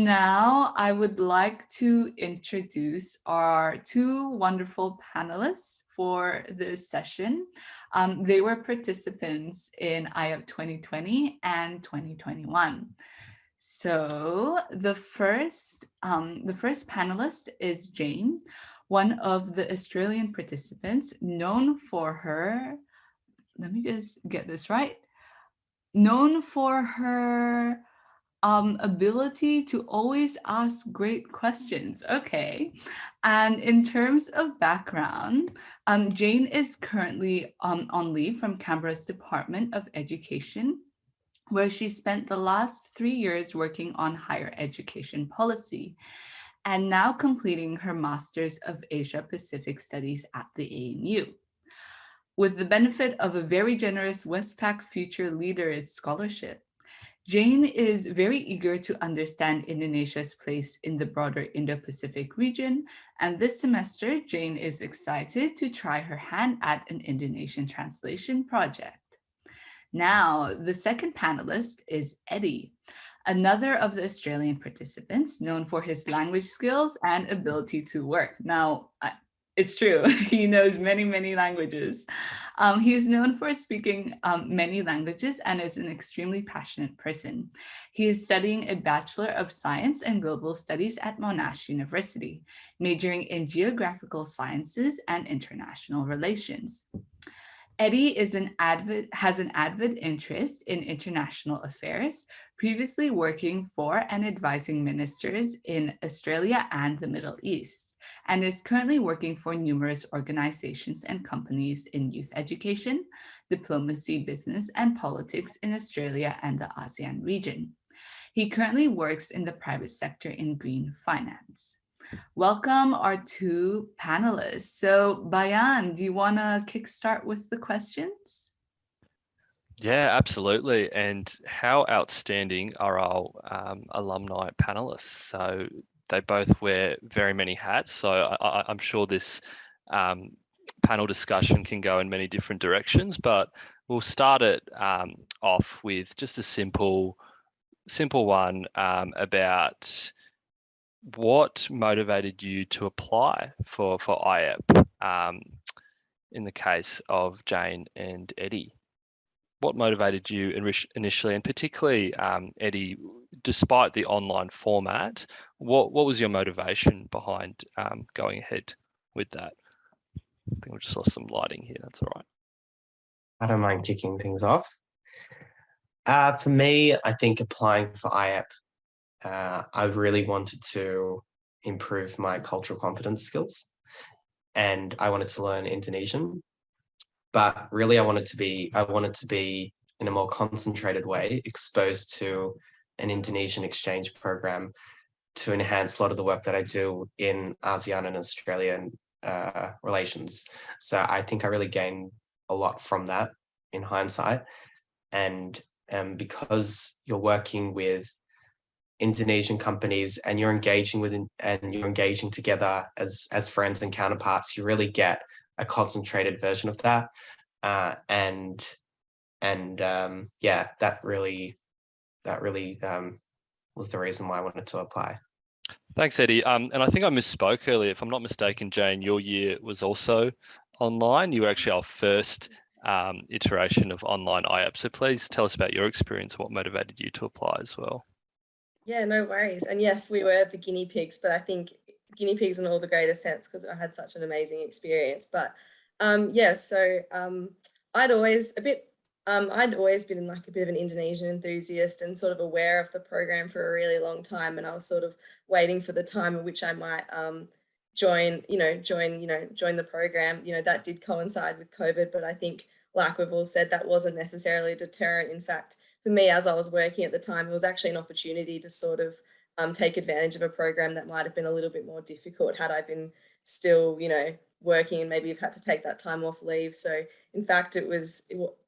now I would like to introduce our two wonderful panelists for this session. They were participants in IUP 2020 and 2021. So the first panelist is Jane, one of the Australian participants known for her, let me just get this right, known for her ability to always ask great questions. Okay. And in terms of background, Jane is currently on leave from Canberra's Department of Education, where she spent the last 3 years working on higher education policy, and now completing her Masters of Asia Pacific Studies at the ANU. With the benefit of a very generous Westpac Future Leaders Scholarship, Jane is very eager to understand Indonesia's place in the broader Indo-Pacific region, and this semester, Jane is excited to try her hand at an Indonesian translation project. Now, the second panelist is Eddie, another of the Australian participants known for his language skills and ability to work. Now, it's true, he knows many, many languages. He is known for speaking many languages and is an extremely passionate person. He is studying a Bachelor of Science and Global Studies at Monash University, majoring in Geographical Sciences and International Relations. Eddie has an avid interest in international affairs, previously working for and advising ministers in Australia and the Middle East, and is currently working for numerous organizations and companies in youth education, diplomacy, business, and politics in Australia and the ASEAN region. He currently works in the private sector in green finance. Welcome our two panelists. So Bayan, do you want to kickstart with the questions? Yeah, absolutely. And how outstanding are our alumni panelists? So they both wear very many hats. So I'm sure this panel discussion can go in many different directions, but we'll start it off with just a simple one about what motivated you to apply for IUP in the case of Jane and Eddie? What motivated you initially, and particularly Eddie, despite the online format, what was your motivation behind going ahead with that? I think we just lost some lighting here, that's all right. I don't mind kicking things off. For me, I think applying for IUP, I really wanted to improve my cultural competence skills, and I wanted to learn Indonesian. But really, I wanted to be in a more concentrated way exposed to an Indonesian exchange program to enhance a lot of the work that I do in ASEAN and Australian relations. So I think I really gained a lot from that in hindsight. And because you're working with Indonesian companies and you're engaging together as friends and counterparts, you really get a concentrated version of that. Yeah, that really was the reason why I wanted to apply. Thanks, Eddie. And I think I misspoke earlier. If I'm not mistaken, Jane, your year was also online. You were actually our first iteration of online IUP. So please tell us about your experience, what motivated you to apply as well. Yeah, no worries. And yes, we were the guinea pigs, but I think guinea pigs in all the greatest sense because I had such an amazing experience. But yeah, so I'd always been like a bit of an Indonesian enthusiast and sort of aware of the program for a really long time, and I was sort of waiting for the time in which I might join the program. That did coincide with COVID, but I think, like we've all said, that wasn't necessarily a deterrent. In fact, for me, as I was working at the time, it was actually an opportunity to sort of take advantage of a program that might have been a little bit more difficult had I been still, working and maybe have had to take that time off leave. So in fact, it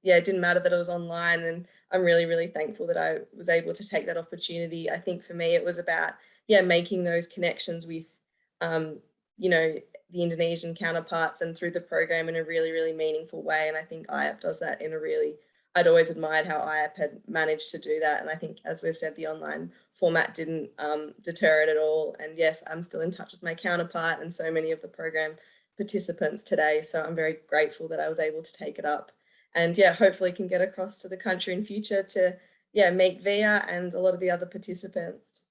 didn't matter that it was online, and I'm really, really thankful that I was able to take that opportunity. I think for me, it was about, making those connections with, the Indonesian counterparts and through the program in a really, really meaningful way. And I think IUP does that I'd always admired how IUP had managed to do that. And I think, as we've said, the online format didn't deter it at all. And yes, I'm still in touch with my counterpart and so many of the program participants today. So I'm very grateful that I was able to take it up. And yeah, hopefully can get across to the country in future to meet Via and a lot of the other participants.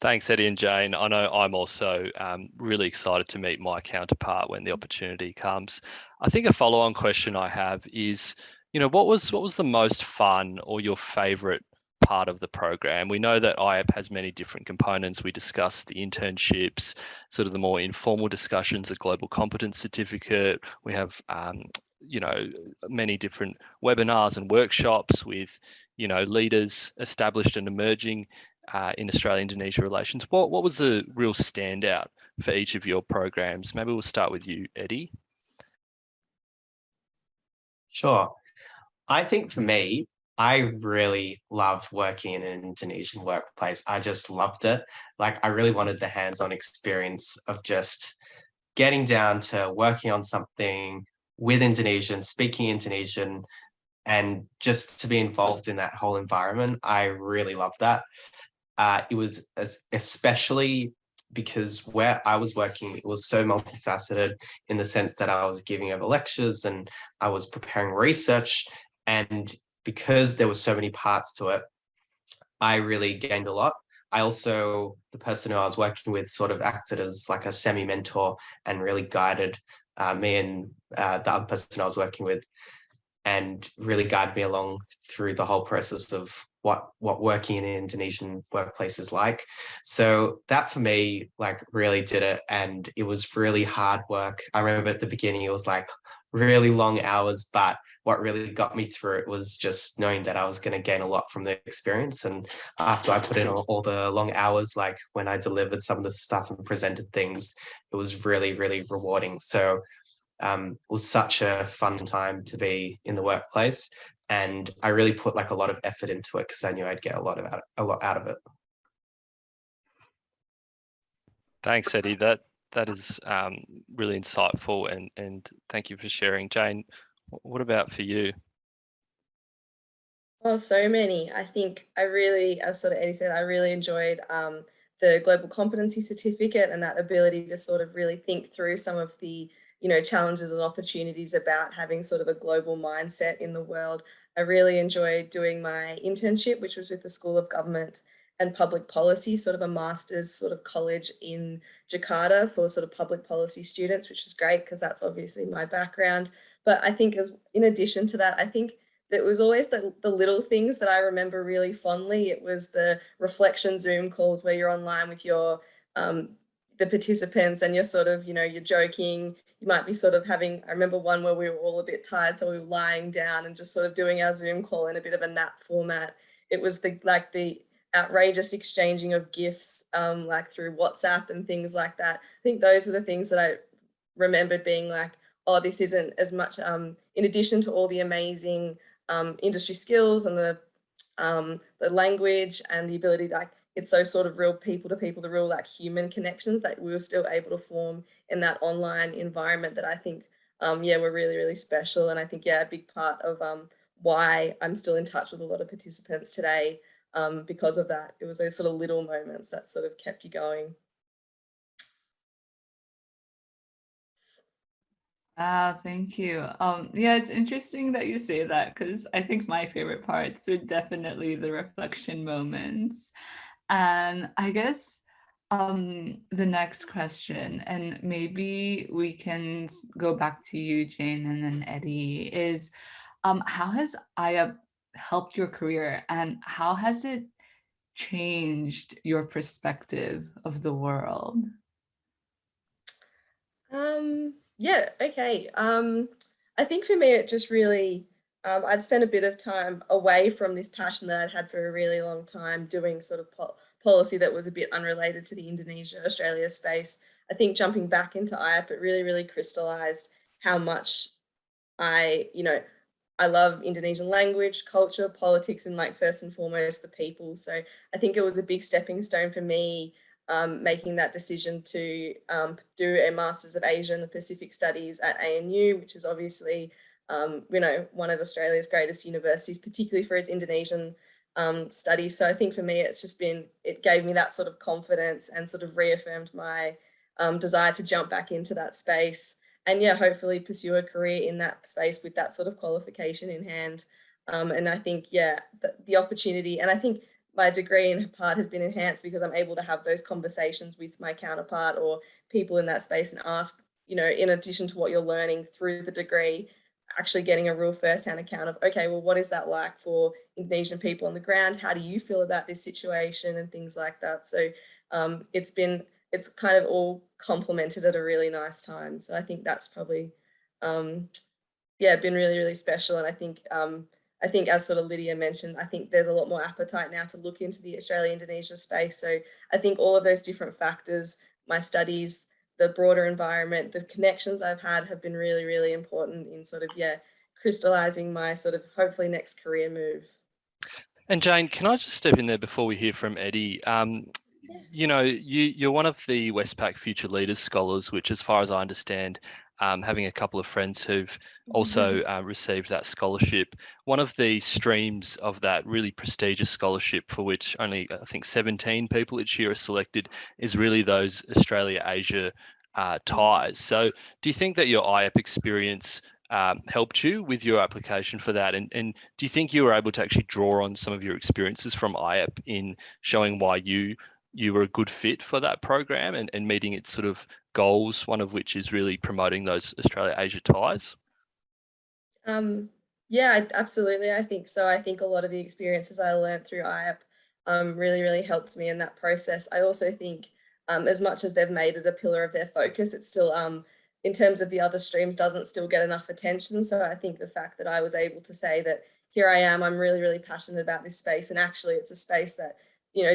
Thanks, Eddie and Jane. I know I'm also really excited to meet my counterpart when the opportunity comes. I think a follow-on question I have is, what was the most fun or your favourite part of the program? We know that IAP has many different components. We discussed the internships, sort of the more informal discussions, a global competence certificate. We have many different webinars and workshops with leaders established and emerging in Australia-Indonesia relations. What was the real standout for each of your programs? Maybe we'll start with you, Eddie. Sure. I think for me, I really loved working in an Indonesian workplace. I just loved it. Like, I really wanted the hands-on experience of just getting down to working on something with Indonesian, speaking Indonesian, and just to be involved in that whole environment. I really loved that. It was especially because where I was working, it was so multifaceted in the sense that I was giving over lectures and I was preparing research. And because there were so many parts to it, I really gained a lot. I also, the person who I was working with sort of acted as like a semi-mentor and really guided me and the other person I was working with, and really guided me along through the whole process of what working in an Indonesian workplace is like. So that for me, like, really did it. And it was really hard work. I remember at the beginning, it was like really long hours, but what really got me through it was just knowing that I was going to gain a lot from the experience. And after I put in all the long hours, like when I delivered some of the stuff and presented things, it was really, really rewarding. So it was such a fun time to be in the workplace, and I really put like a lot of effort into it because I knew I'd get a lot out of it. Thanks, Eddie. That is really insightful, and thank you for sharing. Jane, what about for you? Oh, so many. I think I really, as sort of Eddie said, I really enjoyed the Global Competency Certificate and that ability to sort of really think through some of the challenges and opportunities about having sort of a global mindset in the world. I really enjoyed doing my internship, which was with the School of Government and Public Policy, sort of a master's sort of college in Jakarta for sort of public policy students, which was great because that's obviously my background. But I think in addition to that, I think it was always the little things that I remember really fondly. It was the reflection Zoom calls where you're online with your the participants and you're sort of, you're joking. You might be sort of having, I remember one where we were all a bit tired, so we were lying down and just sort of doing our Zoom call in a bit of a nap format. It was the outrageous exchanging of gifts, like through WhatsApp and things like that. I think those are the things that I remembered being like, oh, this isn't as much, in addition to all the amazing industry skills and the language and the ability to, like, it's those sort of real people to people, the real like human connections that we were still able to form in that online environment that I think, were really, really special. And I think, a big part of why I'm still in touch with a lot of participants today because of that. It was those sort of little moments that sort of kept you going. Thank you. Yeah, it's interesting that you say that because I think my favorite parts were definitely the reflection moments. And I guess the next question, and maybe we can go back to you, Jane, and then Eddie, is how has AIYEP helped your career and how has it changed your perspective of the world? Yeah, okay. I think for me, it just really, I'd spent a bit of time away from this passion that I'd had for a really long time doing sort of policy that was a bit unrelated to the Indonesia-Australia space. I think jumping back into IAP, it really, really crystallized how much I love Indonesian language, culture, politics, and like first and foremost, the people. So I think it was a big stepping stone for me making that decision to do a Masters of Asia and the Pacific Studies at ANU, which is obviously, one of Australia's greatest universities, particularly for its Indonesian study. So I think for me, it gave me that sort of confidence and sort of reaffirmed my desire to jump back into that space and yeah, hopefully pursue a career in that space with that sort of qualification in hand. And I think, yeah, the opportunity, and I think my degree in part has been enhanced because I'm able to have those conversations with my counterpart or people in that space and ask, in addition to what you're learning through the degree, actually getting a real first-hand account of, okay, well, what is that like for Indonesian people on the ground? How do you feel about this situation and things like that? So it's kind of all complemented at a really nice time. So I think that's probably, been really, really special. And I think as sort of Lydia mentioned, I think there's a lot more appetite now to look into the Australia-Indonesia space. So I think all of those different factors, my studies, the broader environment, the connections I've had have been really, really important in sort of, crystallizing my sort of hopefully next career move. And Jane, can I just step in there before we hear from Eddie? You're one of the Westpac Future Leaders Scholars, which, as far as I understand, having a couple of friends who've also received that scholarship. One of the streams of that really prestigious scholarship, for which only I think 17 people each year are selected, is really those Australia-Asia ties. So do you think that your IAP experience helped you with your application for that? And do you think you were able to actually draw on some of your experiences from IAP in showing why you were a good fit for that program and meeting its sort of goals, one of which is really promoting those Australia-Asia ties? Yeah, absolutely. I think so. I think a lot of the experiences I learned through IAP really, really helped me in that process. I also think as much as they've made it a pillar of their focus, it's still, in terms of the other streams, doesn't still get enough attention. So I think the fact that I was able to say that here I am, I'm really, really passionate about this space. And actually it's a space that,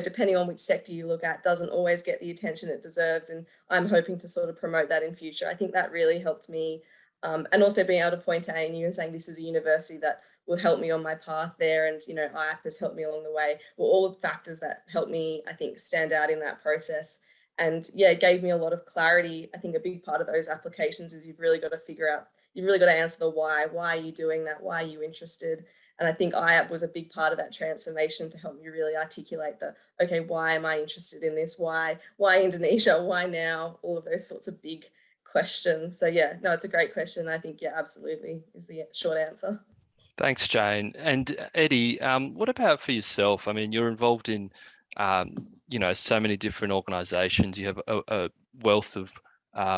depending on which sector you look at, doesn't always get the attention it deserves. And I'm hoping to sort of promote that in future. I think that really helped me. And also being able to point out you and saying this is a university that will help me on my path there. And, IAP has helped me along the way. Well, all the factors that helped me, I think, stand out in that process. And yeah, it gave me a lot of clarity. I think a big part of those applications is you've really got to answer the why. Why are you doing that? Why are you interested? And I think IAP was a big part of that transformation to help me really articulate okay, why am I interested in this? Why Indonesia? Why now? All of those sorts of big questions. So yeah, no, it's a great question. I think, yeah, absolutely is the short answer. Thanks, Jane. And Eddie, what about for yourself? I mean, you're involved in, so many different organisations. You have a wealth of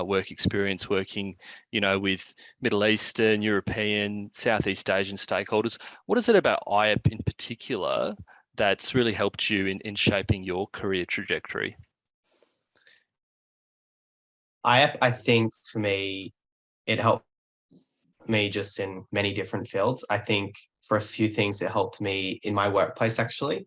work experience working, with Middle Eastern, European, Southeast Asian stakeholders. What is it about IAP in particular that's really helped you in shaping your career trajectory? I think for me, it helped me just in many different fields. I think for a few things, it helped me in my workplace, actually.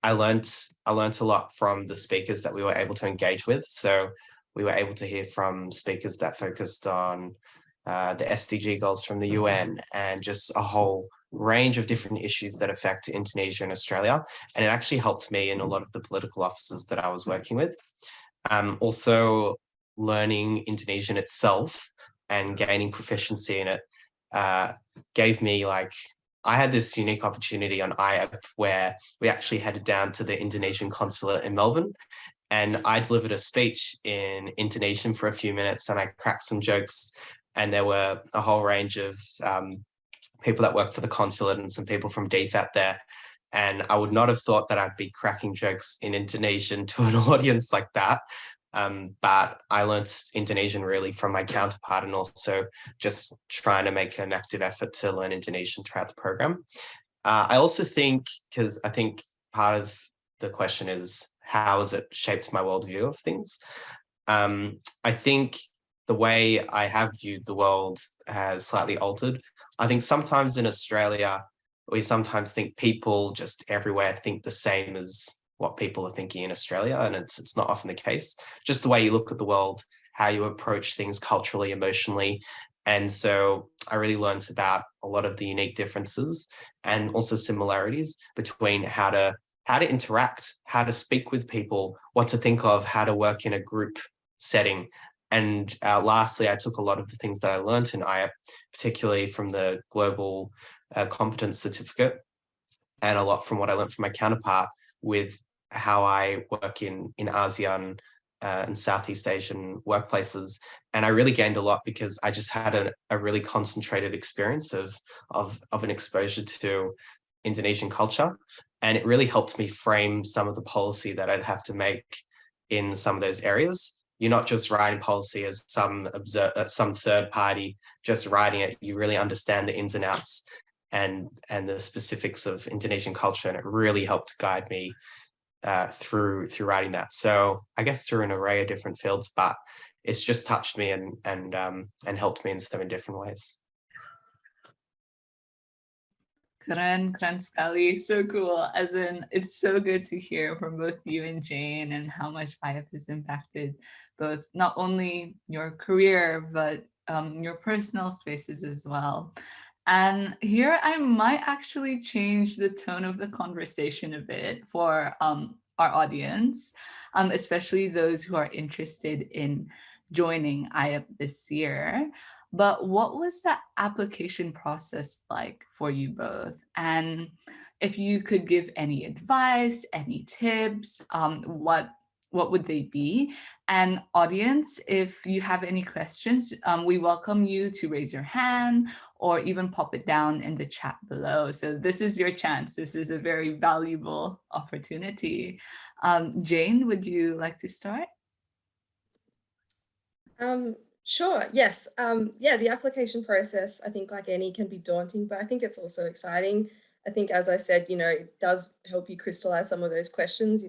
I learned a lot from the speakers that we were able to engage with. So we were able to hear from speakers that focused on the SDG goals from the UN and just a whole range of different issues that affect Indonesia and Australia. And it actually helped me in a lot of the political offices that I was working with. Also, learning Indonesian itself and gaining proficiency in it gave me I had this unique opportunity on IAP where we actually headed down to the Indonesian consulate in Melbourne, and I delivered a speech in Indonesian for a few minutes and I cracked some jokes, and there were a whole range of people that worked for the consulate and some people from DFAT there. And I would not have thought that I'd be cracking jokes in Indonesian to an audience like that. But I learned Indonesian really from my counterpart and also just trying to make an active effort to learn Indonesian throughout the program. I also think, because I think part of the question is how has it shaped my worldview of things? I think the way I have viewed the world has slightly altered. I think sometimes in Australia, we sometimes think people just everywhere think the same as what people are thinking in Australia, and it's not often the case. Just the way you look at the world, how you approach things culturally, emotionally. And so I really learned about a lot of the unique differences and also similarities between how to interact, how to speak with people, what to think of, how to work in a group setting. And lastly, I took a lot of the things that I learned in IAP, particularly from the Global Competence Certificate, and a lot from what I learned from my counterpart with how I work in ASEAN and Southeast Asian workplaces. And I really gained a lot because I just had a really concentrated experience of an exposure to Indonesian culture. And it really helped me frame some of the policy that I'd have to make in some of those areas. You're not just writing policy as some third party just writing it. You really understand the ins and outs and the specifics of Indonesian culture, and it really helped guide me through writing that. So I guess through an array of different fields, but it's just touched me and helped me in so many different ways. Keren sekali, so cool. As in, it's so good to hear from both you and Jane and how much IAYEP has impacted both not only your career, but your personal spaces as well. And here I might actually change the tone of the conversation a bit for our audience, especially those who are interested in joining IAYEP this year. But what was the application process like for you both? And if you could give any advice, any tips, what would they be? And audience, if you have any questions, we welcome you to raise your hand or even pop it down in the chat below. So this is your chance. This is a very valuable opportunity. Jane, would you like to start? Sure, yes. Yeah, the application process, I think like any can be daunting, but I think it's also exciting. I think, as I said, it does help you crystallize some of those questions,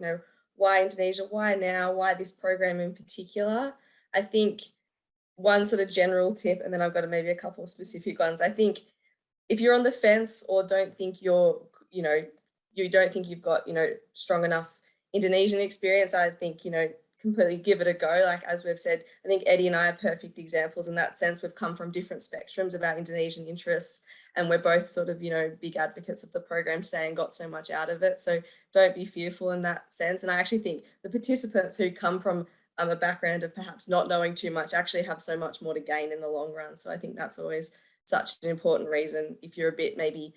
why Indonesia, why now, why this program in particular? I think one sort of general tip, and then I've got maybe a couple of specific ones. I think if you're on the fence or don't think you don't think you've got, strong enough Indonesian experience, I think, completely give it a go. Like, as we've said, I think Eddie and I are perfect examples in that sense. We've come from different spectrums of our Indonesian interests, and we're both sort of, big advocates of the program today and got so much out of it. So don't be fearful in that sense. And I actually think the participants who come from a background of perhaps not knowing too much actually have so much more to gain in the long run. So I think that's always such an important reason if you're a bit maybe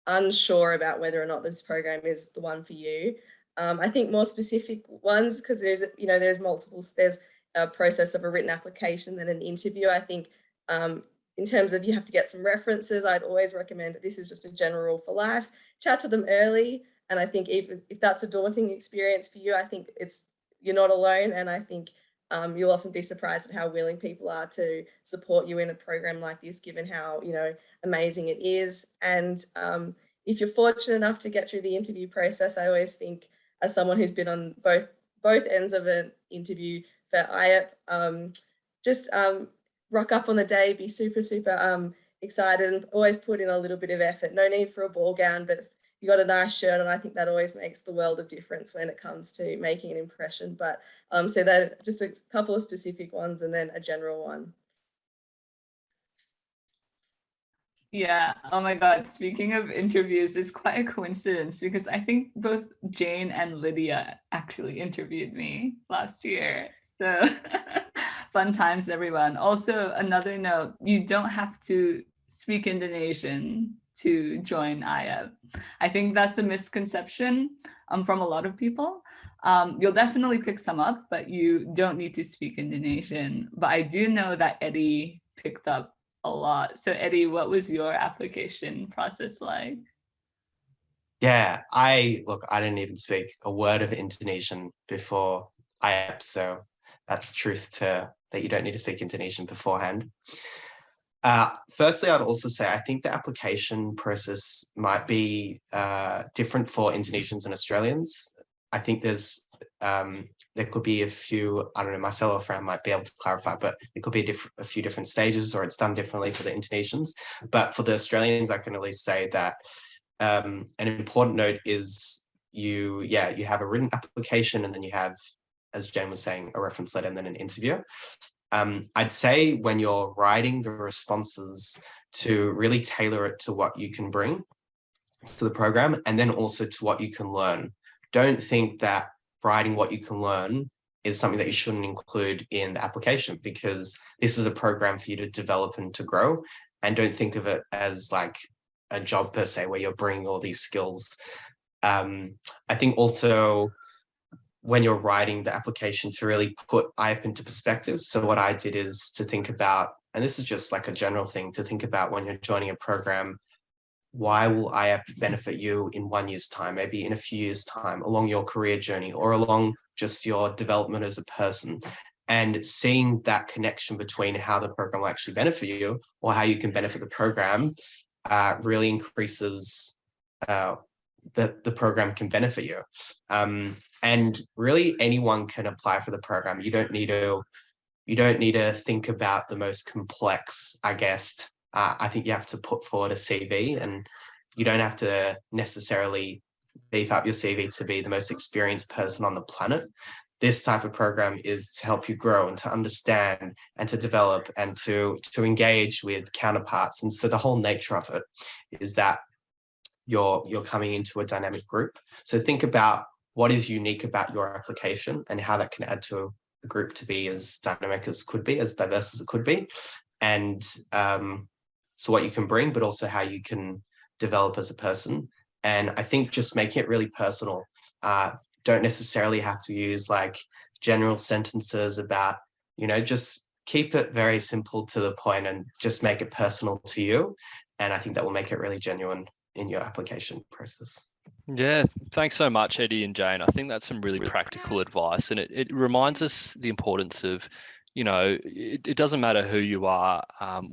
unsure about whether or not this program is the one for you. I think more specific ones, because there's multiple, there's a process of a written application, then an interview. I think in terms of you have to get some references, I'd always recommend, this is just a general rule for life, chat to them early. And I think even if that's a daunting experience for you, I think you're not alone. And I think you'll often be surprised at how willing people are to support you in a program like this, given how, amazing it is. And if you're fortunate enough to get through the interview process, I always think, as someone who's been on both ends of an interview for IAYEP, just rock up on the day, be super, super excited, and always put in a little bit of effort. No need for a ball gown, but if you got a nice shirt, and I think that always makes the world of difference when it comes to making an impression. But so that just a couple of specific ones and then a general one. Yeah, oh my God, speaking of interviews, it's quite a coincidence because I think both Jane and Lydia actually interviewed me last year. So fun times, everyone. Also, another note, you don't have to speak Indonesian to join IAYEP. I think that's a misconception from a lot of people. You'll definitely pick some up, but you don't need to speak Indonesian. But I do know that Eddie picked up a lot. So Eddie, what was your application process like? Yeah, I didn't even speak a word of Indonesian before IAYEP, so that's truth that you don't need to speak Indonesian beforehand. Firstly, I'd also say I think the application process might be different for Indonesians and Australians. I think there could be a few, I don't know, Marcelo or Fran might be able to clarify, but it could be a few different stages, or it's done differently for the Indonesians. But for the Australians, I can at least say that an important note is you have a written application, and then you have, as Jane was saying, a reference letter and then an interview. I'd say when you're writing the responses to really tailor it to what you can bring to the program, and then also to what you can learn. Don't think that writing what you can learn is something that you shouldn't include in the application, because this is a program for you to develop and to grow. And don't think of it as like a job per se where you're bringing all these skills. I think also when you're writing the application to really put IEP into perspective. So what I did is to think about, and this is just like a general thing, to think about when you're joining a program, why will IEP benefit you in 1 year's time, maybe in a few years' time, along your career journey or along just your development as a person? And seeing that connection between how the program will actually benefit you or how you can benefit the program really increases the program can benefit you. And really anyone can apply for the program. You don't need to think about the most complex, I guess. I think you have to put forward a CV, and you don't have to necessarily beef up your CV to be the most experienced person on the planet. This type of program is to help you grow and to understand and to develop and to engage with counterparts. And so the whole nature of it is that you're coming into a dynamic group. So think about what is unique about your application and how that can add to a group to be as dynamic as could be, as diverse as it could be. And so what you can bring, but also how you can develop as a person. And I think just making it really personal. Don't necessarily have to use like general sentences about, just keep it very simple to the point and just make it personal to you. And I think that will make it really genuine in your application process. Yeah, thanks so much, Eddie and Jane. I think that's some really practical advice, and it reminds us the importance of, it doesn't matter who you are,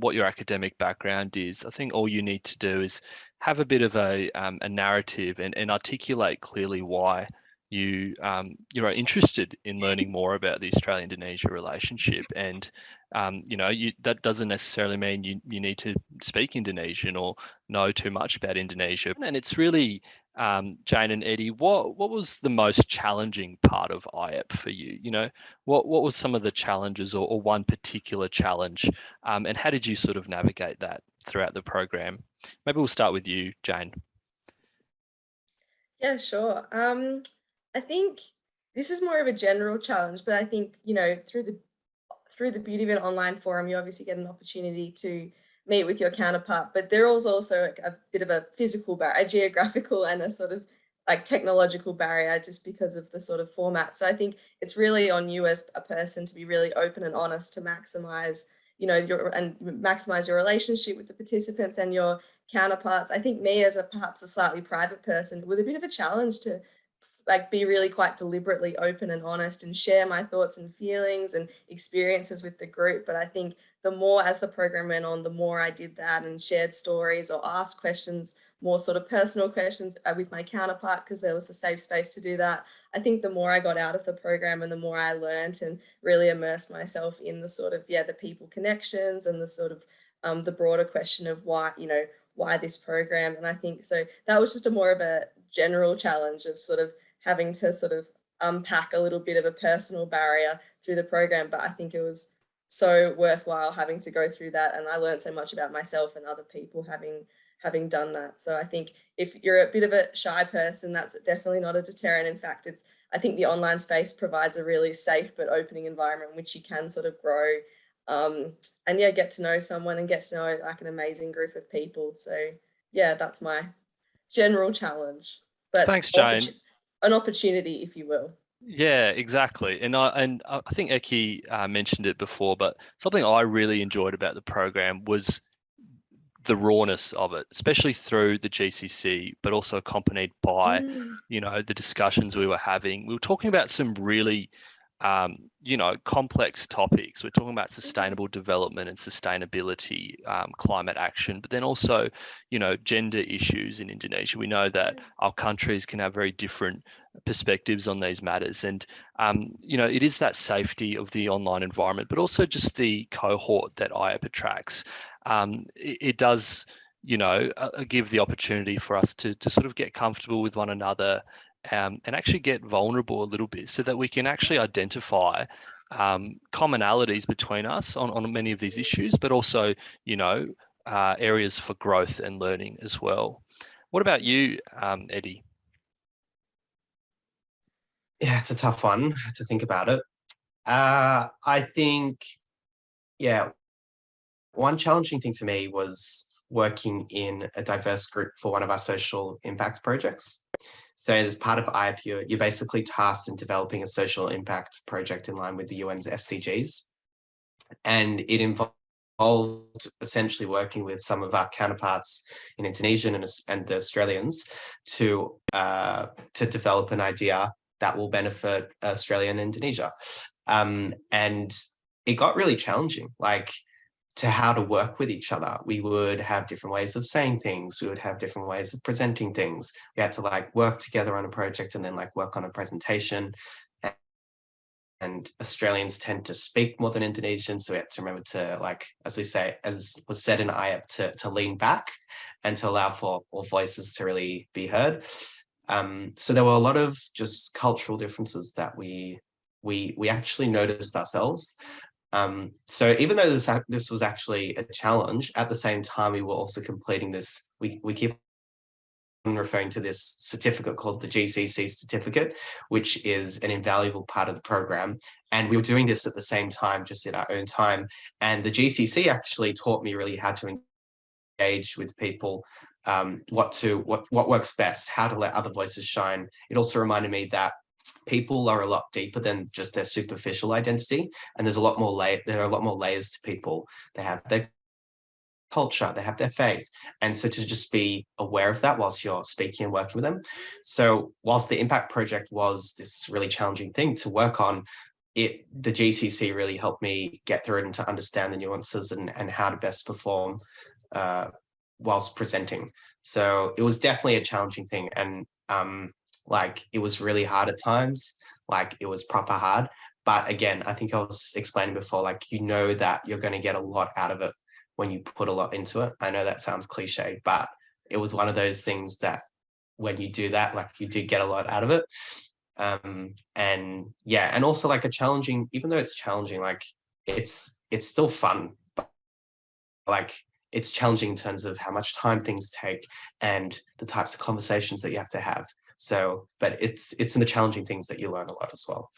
what your academic background is. I think all you need to do is have a bit of a narrative and articulate clearly why you are interested in learning more about the Australia-Indonesia relationship. And that doesn't necessarily mean you need to speak Indonesian or know too much about Indonesia. And it's really, Jane and Eddie, what was the most challenging part of IEP for you? What was some of the challenges or one particular challenge, and how did you sort of navigate that throughout the program? Maybe we'll start with you, Jane. Yeah, sure. I think this is more of a general challenge, but I think, through the beauty of an online forum, you obviously get an opportunity to meet with your counterpart, but there is also a bit of a physical barrier, a geographical and a sort of like technological barrier just because of the sort of format. So I think it's really on you as a person to be really open and honest to maximize, maximize your relationship with the participants and your counterparts. I think me as perhaps a slightly private person, it was a bit of a challenge to be really quite deliberately open and honest and share my thoughts and feelings and experiences with the group. But I think the more as the program went on, the more I did that and shared stories or asked questions, more sort of personal questions with my counterpart, because there was the safe space to do that. I think the more I got out of the program and the more I learned and really immersed myself in the sort of, the people connections and the sort of the broader question of why this program. And I think so that was just a more of a general challenge of sort of having to sort of unpack a little bit of a personal barrier through the program. But I think it was so worthwhile having to go through that. And I learned so much about myself and other people having done that. So I think if you're a bit of a shy person, that's definitely not a deterrent. In fact, I think the online space provides a really safe but opening environment in which you can sort of grow and get to know someone and get to know like an amazing group of people. So that's my general challenge. But thanks, Jane. An opportunity, if you will. Yeah, exactly. And I think Eki mentioned it before, but something I really enjoyed about the program was the rawness of it, especially through the GCC, but also accompanied by, the discussions we were having. We were talking about some really, complex topics. We're talking about sustainable development and sustainability, climate action, but then also, gender issues in Indonesia. We know that our countries can have very different perspectives on these matters. And, it is that safety of the online environment, but also just the cohort that IEP attracts. It does, give the opportunity for us to sort of get comfortable with one another and actually get vulnerable a little bit so that we can actually identify commonalities between us on many of these issues, but also, areas for growth and learning as well. What about you, Eddie? Yeah, it's a tough one. I have to think about it. I think, one challenging thing for me was working in a diverse group for one of our social impact projects. So as part of IAP, you're basically tasked in developing a social impact project in line with the UN's SDGs. And it involved essentially working with some of our counterparts in Indonesia and the Australians to develop an idea that will benefit Australia and Indonesia. And it got really challenging, like to how to work with each other. We would have different ways of saying things. We would have different ways of presenting things. We had to like work together on a project and then like work on a presentation. And Australians tend to speak more than Indonesians. So we had to remember to, like, as we say, as was said in IAP, to lean back and to allow for all voices to really be heard. So there were a lot of just cultural differences that we actually noticed ourselves. So even though this was actually a challenge, at the same time, we were also completing this, we keep on referring to this certificate called the GCC certificate, which is an invaluable part of the program. And we were doing this at the same time, just in our own time. And the GCC actually taught me really how to engage with people, what works best, how to let other voices shine. It also reminded me that people are a lot deeper than just their superficial identity, and there's a lot more there are a lot more layers to people. They have their culture, they have their faith, and so to just be aware of that whilst you're speaking and working with them. So whilst the impact project was this really challenging thing to work on, the GCC really helped me get through it and to understand the nuances and how to best perform whilst presenting. So it was definitely a challenging thing, and like it was really hard at times, like it was proper hard. But again, I think I was explaining before, like, you know that you're going to get a lot out of it when you put a lot into it. I know that sounds cliche, but it was one of those things that when you do that, like, you did get a lot out of it. And yeah, and also like a challenging, even though it's challenging, like it's still fun, but like it's challenging in terms of how much time things take and the types of conversations that you have to have. So, but it's in the challenging things that you learn a lot as well.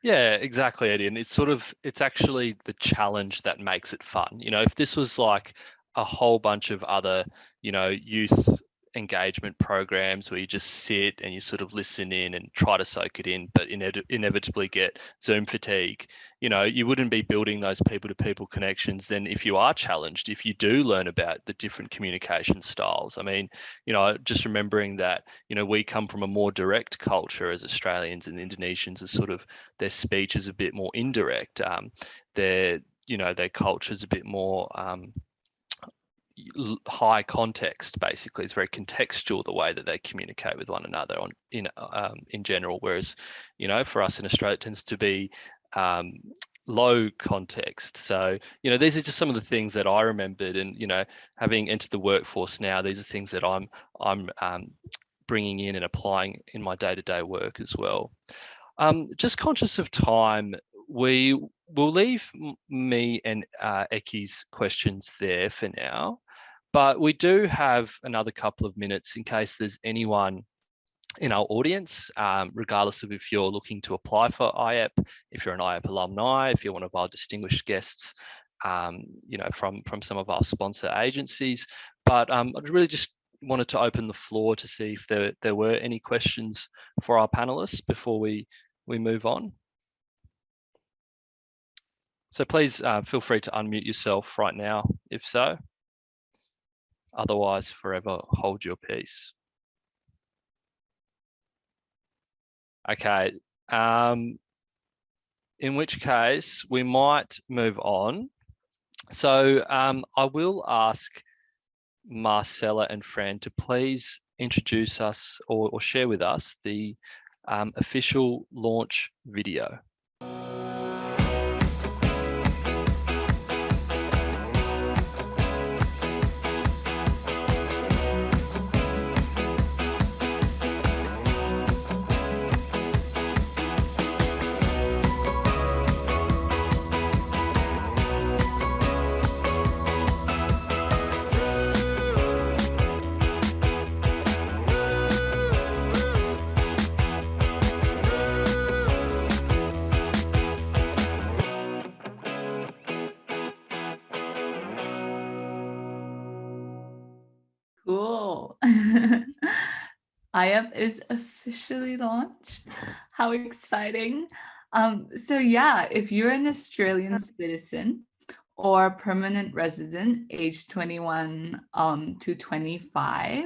Yeah, exactly, Eddie. And it's actually the challenge that makes it fun. You know, if this was like a whole bunch of other, you know, youth engagement programs where you just sit and you sort of listen in and try to soak it in, but inevitably get Zoom fatigue, you know, you wouldn't be building those people-to-people connections. Then if you are challenged, if you do learn about the different communication styles, I mean, you know, just remembering that, you know, we come from a more direct culture as Australians, and Indonesians are sort of, their speech is a bit more indirect. Their culture is a bit more high context. Basically, it's very contextual the way that they communicate with one another in general, whereas, you know, for us in Australia, it tends to be low context. So, you know, these are just some of the things that I remembered, and, you know, having entered the workforce now, these are things that I'm bringing in and applying in my day-to-day work as well. Just conscious of time, we will leave me and Eki's questions there for now, but we do have another couple of minutes in case there's anyone in our audience, regardless of if you're looking to apply for IAP, if you're an IAP alumni, if you're one of our distinguished guests, you know, from some of our sponsor agencies. But I really just wanted to open the floor to see if there were any questions for our panelists before we move on. So please feel free to unmute yourself right now, if so. Otherwise, forever hold your peace. Okay, in which case we might move on. So I will ask Marcella and Fran to please introduce us or share with us the official launch video. IAYEP is officially launched. How exciting. So yeah, if you're an Australian citizen or permanent resident aged 21 to 25,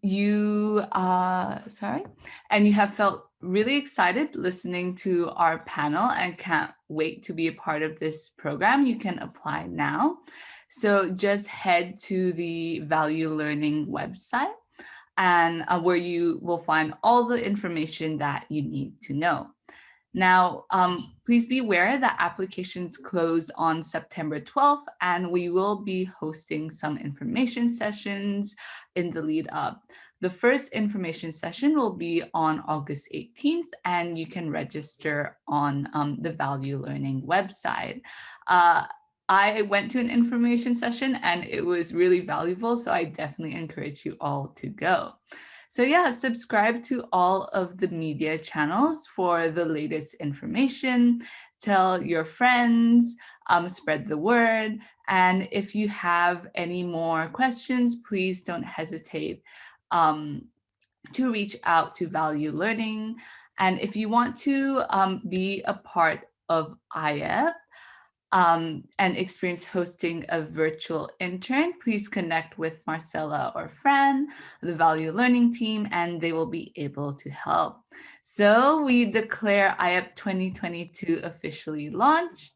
you and you have felt really excited listening to our panel and can't wait to be a part of this program, you can apply now. So just head to the Value Learning website and where you will find all the information that you need to know. Now, please be aware that applications close on September 12th, and we will be hosting some information sessions in the lead up. The first information session will be on August 18th, and you can register on the Value Learning website. I went to an information session and it was really valuable, so I definitely encourage you all to go. So yeah, subscribe to all of the media channels for the latest information. Tell your friends, spread the word. And if you have any more questions, please don't hesitate to reach out to Value Learning. And if you want to be a part of IAYEP, and experience hosting a virtual intern, please connect with Marcella or Fran, the Value Learning team, and they will be able to help. So we declare IAYEP 2022 officially launched.